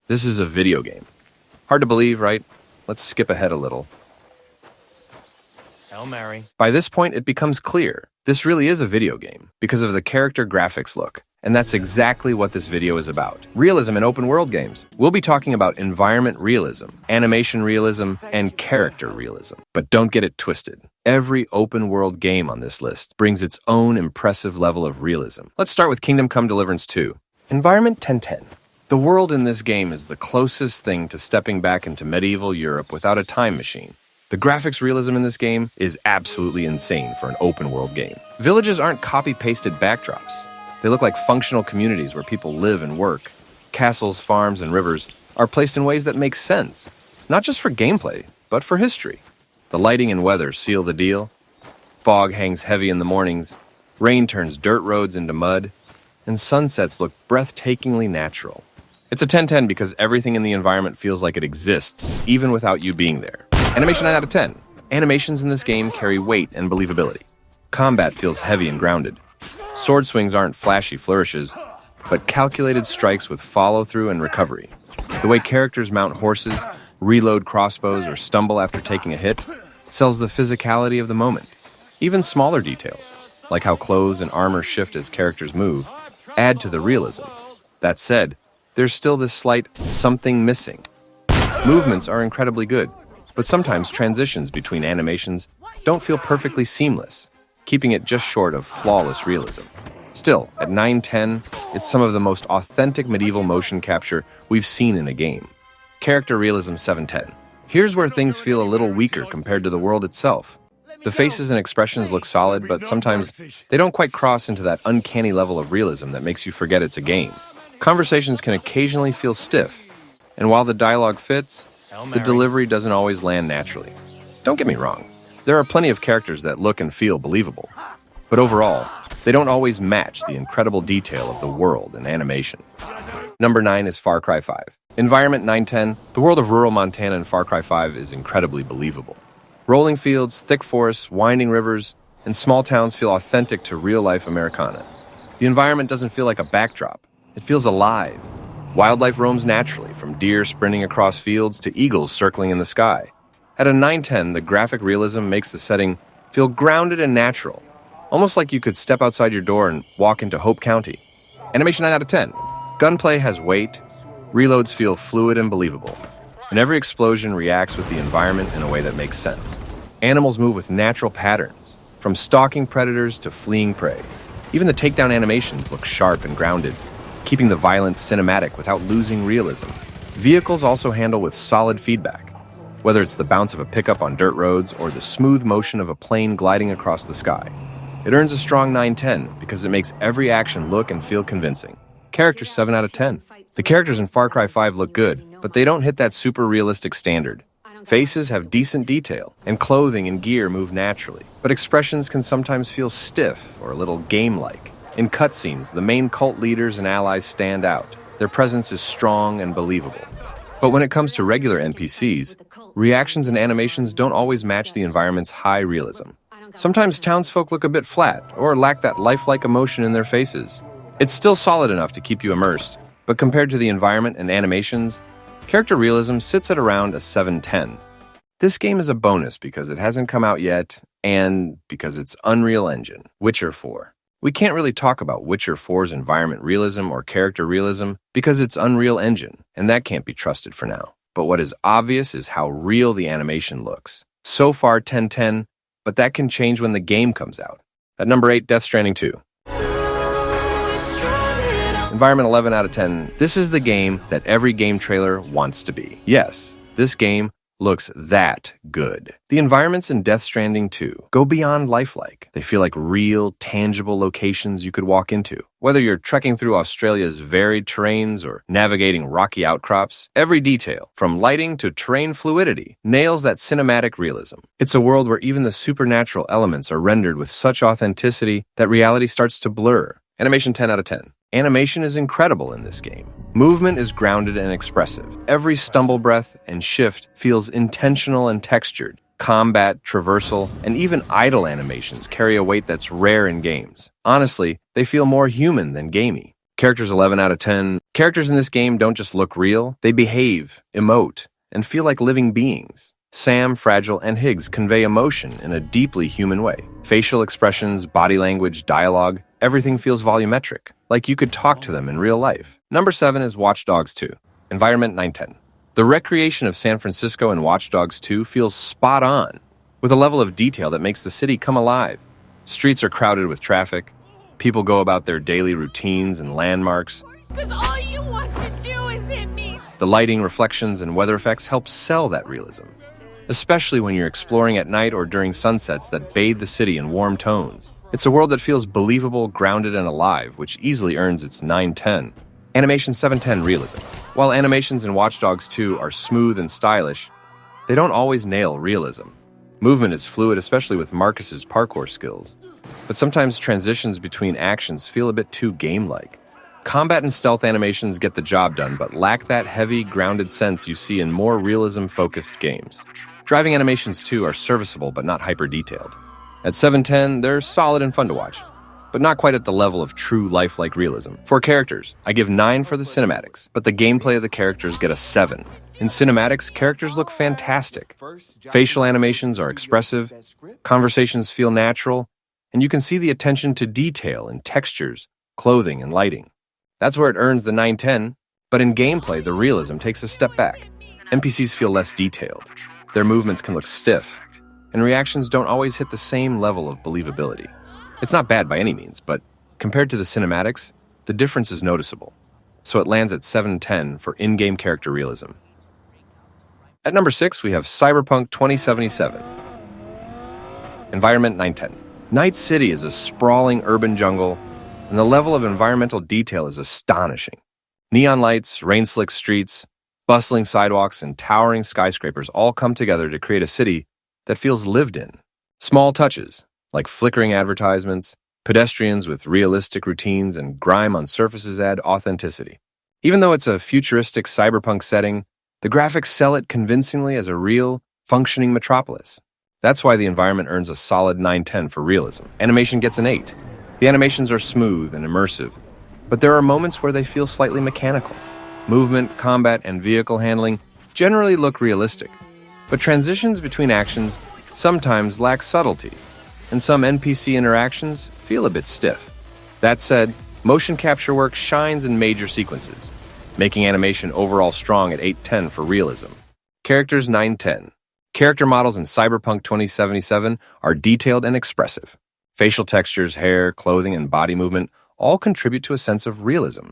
This is a video game. Hard to believe, right? Let's skip ahead a little. Hail Mary. By this point, it becomes clear. This really is a video game because of the character graphics look. And that's exactly what this video is about. Realism in open world games. We'll be talking about environment realism, animation realism, and character realism. But don't get it twisted. Every open world game on this list brings its own impressive level of realism. Let's start with Kingdom Come Deliverance 2. Environment 1010. The world in this game is the closest thing to stepping back into medieval Europe without a time machine. The graphics realism in this game is absolutely insane for an open world game. Villages aren't copy-pasted backdrops. They look like functional communities where people live and work. Castles, farms, and rivers are placed in ways that make sense, not just for gameplay, but for history. The lighting and weather seal the deal. Fog hangs heavy in the mornings, rain turns dirt roads into mud, and sunsets look breathtakingly natural. It's a 10-10 because everything in the environment feels like it exists, even without you being there. Animation 9 out of 10. Animations in this game carry weight and believability. Combat feels heavy and grounded. Sword swings aren't flashy flourishes, but calculated strikes with follow-through and recovery. The way characters mount horses, reload crossbows, or stumble after taking a hit sells the physicality of the moment. Even smaller details, like how clothes and armor shift as characters move, add to the realism. That said, there's still this slight something missing. Movements are incredibly good, but sometimes transitions between animations don't feel perfectly seamless, keeping it just short of flawless realism. Still, at 9-10, it's some of the most authentic medieval motion capture we've seen in a game. Character realism 7-10. Here's where things feel a little weaker compared to the world itself. The faces and expressions look solid, but sometimes they don't quite cross into that uncanny level of realism that makes you forget it's a game. Conversations can occasionally feel stiff, and while the dialogue fits, the delivery doesn't always land naturally. Don't get me wrong. There are plenty of characters that look and feel believable, but overall, they don't always match the incredible detail of the world and animation. Number 9 is Far Cry 5. Environment 910, the world of rural Montana in Far Cry 5 is incredibly believable. Rolling fields, thick forests, winding rivers, and small towns feel authentic to real-life Americana. The environment doesn't feel like a backdrop. It feels alive. Wildlife roams naturally, from deer sprinting across fields to eagles circling in the sky. At a 9-10, the graphic realism makes the setting feel grounded and natural, almost like you could step outside your door and walk into Hope County. Animation 9 out of 10. Gunplay has weight, reloads feel fluid and believable, and every explosion reacts with the environment in a way that makes sense. Animals move with natural patterns, from stalking predators to fleeing prey. Even the takedown animations look sharp and grounded, keeping the violence cinematic without losing realism. Vehicles also handle with solid feedback, whether it's the bounce of a pickup on dirt roads or the smooth motion of a plane gliding across the sky. It earns a strong 9-10 because it makes every action look and feel convincing. Characters 7 out of 10. The characters in Far Cry 5 look good, but they don't hit that super realistic standard. Faces have decent detail, and clothing and gear move naturally, but expressions can sometimes feel stiff or a little game-like. In cutscenes, the main cult leaders and allies stand out. Their presence is strong and believable. But when it comes to regular NPCs, reactions and animations don't always match the environment's high realism. Sometimes townsfolk look a bit flat or lack that lifelike emotion in their faces. It's still solid enough to keep you immersed, but compared to the environment and animations, character realism sits at around a 7-10. This game is a bonus because it hasn't come out yet, and because it's Unreal Engine, Witcher 4. We can't really talk about Witcher 4's environment realism or character realism because it's Unreal Engine, and that can't be trusted for now. But what is obvious is how real the animation looks. So far, 10-10, but that can change when the game comes out. At number 8, Death Stranding 2. Environment 11 out of 10. This is the game that every game trailer wants to be. Yes, this game looks that good. The environments in Death Stranding 2 go beyond lifelike. They feel like real, tangible locations you could walk into. Whether you're trekking through Australia's varied terrains or navigating rocky outcrops, every detail, from lighting to terrain fluidity, nails that cinematic realism. It's a world where even the supernatural elements are rendered with such authenticity that reality starts to blur. Animation 10 out of 10. Animation is incredible in this game. Movement is grounded and expressive. Every stumble breath and shift feels intentional and textured. Combat, traversal, and even idle animations carry a weight that's rare in games. Honestly, they feel more human than gamey. Characters 11 out of 10. Characters in this game don't just look real, they behave, emote, and feel like living beings. Sam, Fragile, and Higgs convey emotion in a deeply human way. Facial expressions, body language, dialogue, everything feels volumetric, like you could talk to them in real life. Number 7 is Watch Dogs 2. Environment 910. The recreation of San Francisco in Watch Dogs 2 feels spot on, with a level of detail that makes the city come alive. Streets are crowded with traffic. People go about their daily routines and landmarks. 'Cause all you want to do is hit me. The lighting, reflections, and weather effects help sell that realism, especially when you're exploring at night or during sunsets that bathe the city in warm tones. It's a world that feels believable, grounded, and alive, which easily earns its 910. Animation 710 realism. While animations in Watch Dogs 2 are smooth and stylish, they don't always nail realism. Movement is fluid, especially with Marcus's parkour skills, but sometimes transitions between actions feel a bit too game-like. Combat and stealth animations get the job done, but lack that heavy, grounded sense you see in more realism-focused games. Driving animations too are serviceable but not hyper-detailed. At 710, they're solid and fun to watch, but not quite at the level of true lifelike realism. For characters, I give 9 for the cinematics, but the gameplay of the characters get a 7. In cinematics, characters look fantastic. Facial animations are expressive, conversations feel natural, and you can see the attention to detail in textures, clothing, and lighting. That's where it earns the 910, but in gameplay, the realism takes a step back. NPCs feel less detailed. Their movements can look stiff, and reactions don't always hit the same level of believability. It's not bad by any means, but compared to the cinematics, the difference is noticeable. So it lands at 710 for in-game character realism. At number 6, we have Cyberpunk 2077. Environment 910. Night City is a sprawling urban jungle, and the level of environmental detail is astonishing. Neon lights, rain-slicked streets, bustling sidewalks, and towering skyscrapers all come together to create a city that feels lived in. Small touches, like flickering advertisements, pedestrians with realistic routines, and grime on surfaces add authenticity. Even though it's a futuristic cyberpunk setting, the graphics sell it convincingly as a real, functioning metropolis. That's why the environment earns a solid 910 for realism. Animation gets an 8. The animations are smooth and immersive, but there are moments where they feel slightly mechanical. Movement, combat, and vehicle handling generally look realistic, but transitions between actions sometimes lack subtlety, and some NPC interactions feel a bit stiff. That said, motion capture work shines in major sequences, making animation overall strong at 810 for realism. Characters 910. Character models in Cyberpunk 2077 are detailed and expressive. Facial textures, hair, clothing, and body movement all contribute to a sense of realism.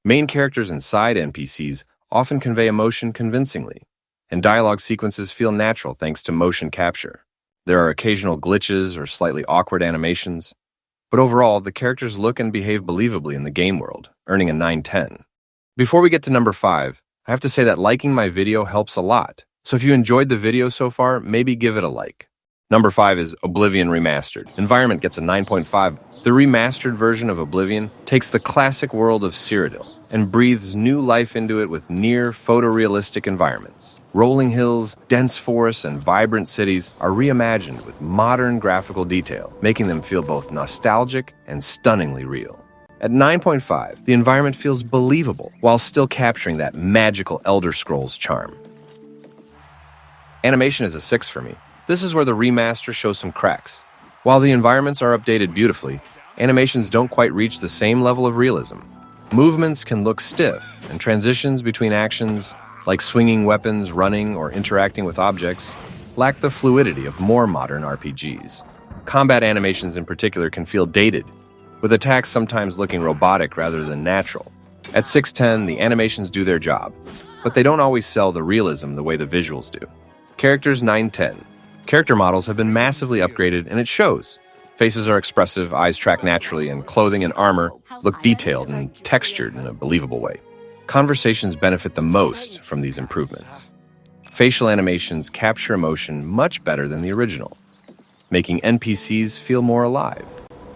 Main characters and side NPCs often convey emotion convincingly, and dialogue sequences feel natural thanks to motion capture. There are occasional glitches or slightly awkward animations, but overall, the characters look and behave believably in the game world, earning a 910. Before we get to number 5, I have to say that liking my video helps a lot. So if you enjoyed the video so far, maybe give it a like. Number 5 is Oblivion Remastered. Environment gets a 9.5. The remastered version of Oblivion takes the classic world of Cyrodiil and breathes new life into it with near photorealistic environments. Rolling hills, dense forests, and vibrant cities are reimagined with modern graphical detail, making them feel both nostalgic and stunningly real. At 9.5, the environment feels believable while still capturing that magical Elder Scrolls charm. Animation is a 6 for me. This is where the remaster shows some cracks. While the environments are updated beautifully, animations don't quite reach the same level of realism. Movements can look stiff, and transitions between actions, like swinging weapons, running, or interacting with objects, lack the fluidity of more modern RPGs. Combat animations in particular can feel dated, with attacks sometimes looking robotic rather than natural. At 610, the animations do their job, but they don't always sell the realism the way the visuals do. Characters 910. Character models have been massively upgraded, and it shows. Faces are expressive, eyes track naturally, and clothing and armor look detailed and textured in a believable way. Conversations benefit the most from these improvements. Facial animations capture emotion much better than the original, making NPCs feel more alive.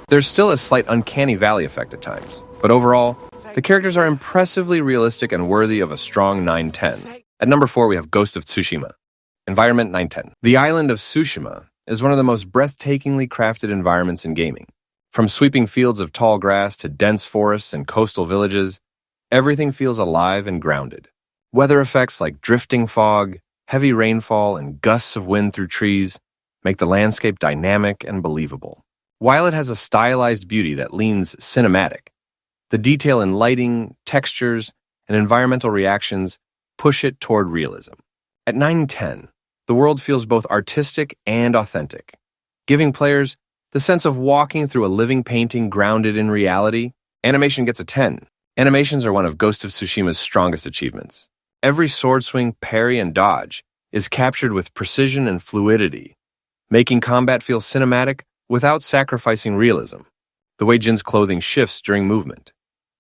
There's still a slight uncanny valley effect at times, but overall, the characters are impressively realistic and worthy of a strong 910. At number 4, we have Ghost of Tsushima. Environment 910. The island of Tsushima is one of the most breathtakingly crafted environments in gaming. From sweeping fields of tall grass to dense forests and coastal villages, everything feels alive and grounded. Weather effects like drifting fog, heavy rainfall, and gusts of wind through trees make the landscape dynamic and believable. While it has a stylized beauty that leans cinematic, the detail in lighting, textures, and environmental reactions push it toward realism. At 9/10, the world feels both artistic and authentic, giving players the sense of walking through a living painting grounded in reality. Animation gets a 10. Animations are one of Ghost of Tsushima's strongest achievements. Every sword swing, parry, and dodge is captured with precision and fluidity, making combat feel cinematic without sacrificing realism. The way Jin's clothing shifts during movement,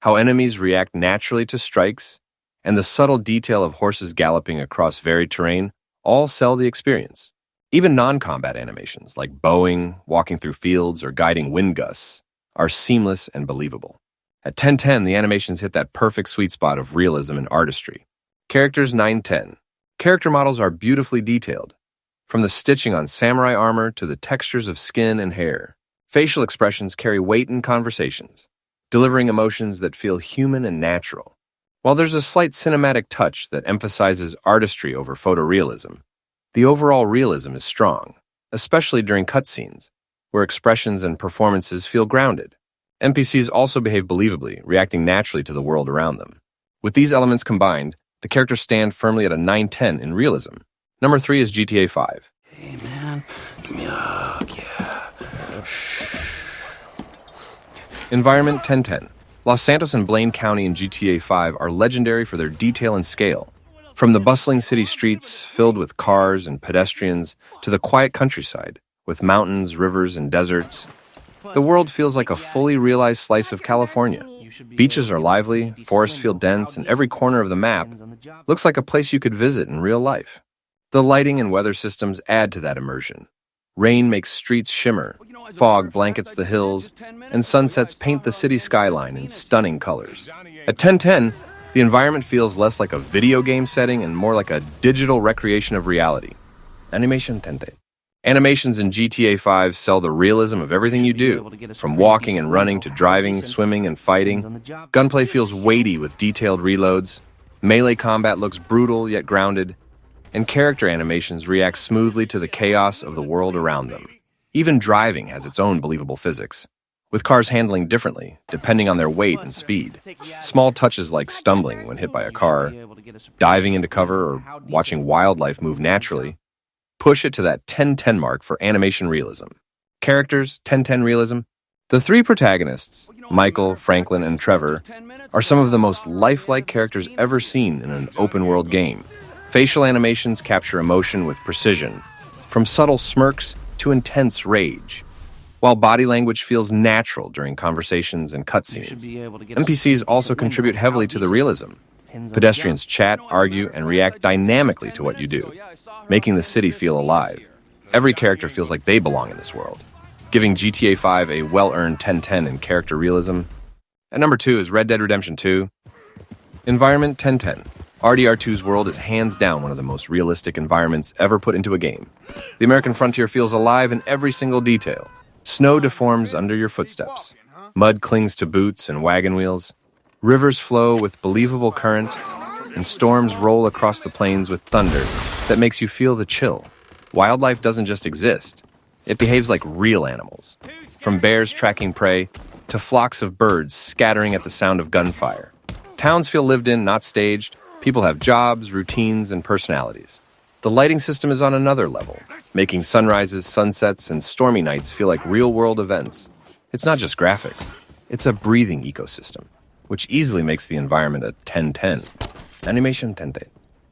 how enemies react naturally to strikes, and the subtle detail of horses galloping across varied terrain all sell the experience. Even non-combat animations like bowing, walking through fields, or guiding wind gusts are seamless and believable. At 10:10, the animations hit that perfect sweet spot of realism and artistry. Characters 9:10. Character models are beautifully detailed, from the stitching on samurai armor to the textures of skin and hair. Facial expressions carry weight in conversations, delivering emotions that feel human and natural. While there's a slight cinematic touch that emphasizes artistry over photorealism, the overall realism is strong, especially during cutscenes, where expressions and performances feel grounded. NPCs also behave believably, reacting naturally to the world around them. With these elements combined, the characters stand firmly at a 9/10 in realism. Number 3 is GTA 5. Hey man, give me a hug, yeah. Environment 10:10. Los Santos and Blaine County in GTA 5 are legendary for their detail and scale. From the bustling city streets filled with cars and pedestrians to the quiet countryside with mountains, rivers, and deserts, the world feels like a fully realized slice of California. Beaches are lively, forests feel dense, and every corner of the map looks like a place you could visit in real life. The lighting and weather systems add to that immersion. Rain makes streets shimmer, fog blankets the hills, and sunsets paint the city skyline in stunning colors. At 10:10, the environment feels less like a video game setting and more like a digital recreation of reality. Animation 10:10. Animations in GTA 5 sell the realism of everything you do, from walking and running to driving, swimming, and fighting. Gunplay feels weighty with detailed reloads. Melee combat looks brutal yet grounded, and character animations react smoothly to the chaos of the world around them. Even driving has its own believable physics, with cars handling differently depending on their weight and speed. Small touches like stumbling when hit by a car, diving into cover, or watching wildlife move naturally push it to that 10:10 mark for animation realism. Characters, 10:10 realism. The three protagonists, Michael, Franklin, and Trevor, are some of the most lifelike characters ever seen in an open-world game. Facial animations capture emotion with precision, from subtle smirks to intense rage, while body language feels natural during conversations and cutscenes. NPCs also contribute heavily to the realism. Pedestrians chat, argue, and react dynamically to what you do, making the city feel alive. Every character feels like they belong in this world, giving GTA 5 a well-earned 10:10 in character realism. At number 2 is Red Dead Redemption 2. Environment 10:10. RDR2's world is hands down one of the most realistic environments ever put into a game. The American frontier feels alive in every single detail. Snow deforms under your footsteps. Mud clings to boots and wagon wheels. Rivers flow with believable current, and storms roll across the plains with thunder that makes you feel the chill. Wildlife doesn't just exist. It behaves like real animals, from bears tracking prey to flocks of birds scattering at the sound of gunfire. Towns feel lived in, not staged. People have jobs, routines, and personalities. The lighting system is on another level, making sunrises, sunsets, and stormy nights feel like real-world events. It's not just graphics. It's a breathing ecosystem, which easily makes the environment a 10:10. Animation 10:10.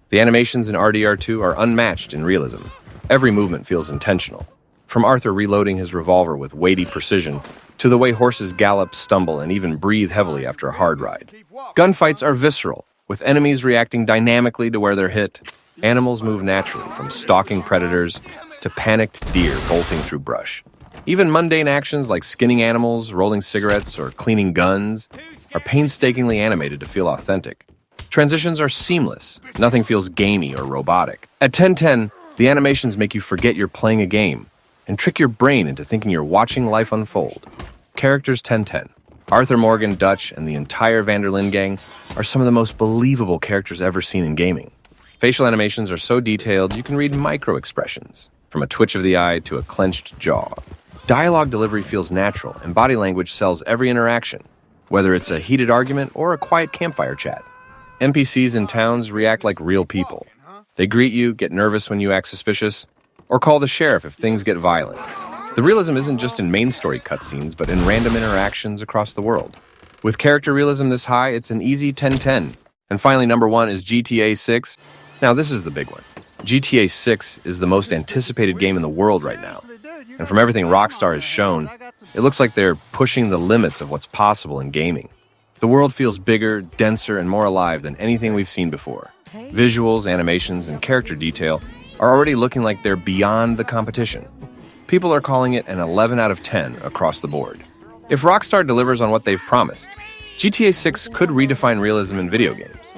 The animations in RDR2 are unmatched in realism. Every movement feels intentional, from Arthur reloading his revolver with weighty precision to the way horses gallop, stumble, and even breathe heavily after a hard ride. Gunfights are visceral, with enemies reacting dynamically to where they're hit. Animals move naturally, from stalking predators to panicked deer bolting through brush. Even mundane actions like skinning animals, rolling cigarettes, or cleaning guns are painstakingly animated to feel authentic. Transitions are seamless. Nothing feels gamey or robotic. At 10:10, the animations make you forget you're playing a game and trick your brain into thinking you're watching life unfold. Characters 1010. Arthur Morgan, Dutch, and the entire Vanderlyn gang are some of the most believable characters ever seen in gaming. Facial animations are so detailed you can read micro-expressions, from a twitch of the eye to a clenched jaw. Dialogue delivery feels natural, and body language sells every interaction, whether it's a heated argument or a quiet campfire chat. NPCs in towns react like real people. They greet you, get nervous when you act suspicious, or call the sheriff if things get violent. The realism isn't just in main story cutscenes, but in random interactions across the world. With character realism this high, it's an easy 10-10. And finally, number 1 is GTA 6. Now, this is the big one. GTA 6 is the most anticipated game in the world right now. And from everything Rockstar has shown, it looks like they're pushing the limits of what's possible in gaming. The world feels bigger, denser, and more alive than anything we've seen before. Visuals, animations, and character detail are already looking like they're beyond the competition. People are calling it an 11 out of 10 across the board. If Rockstar delivers on what they've promised, GTA 6 could redefine realism in video games.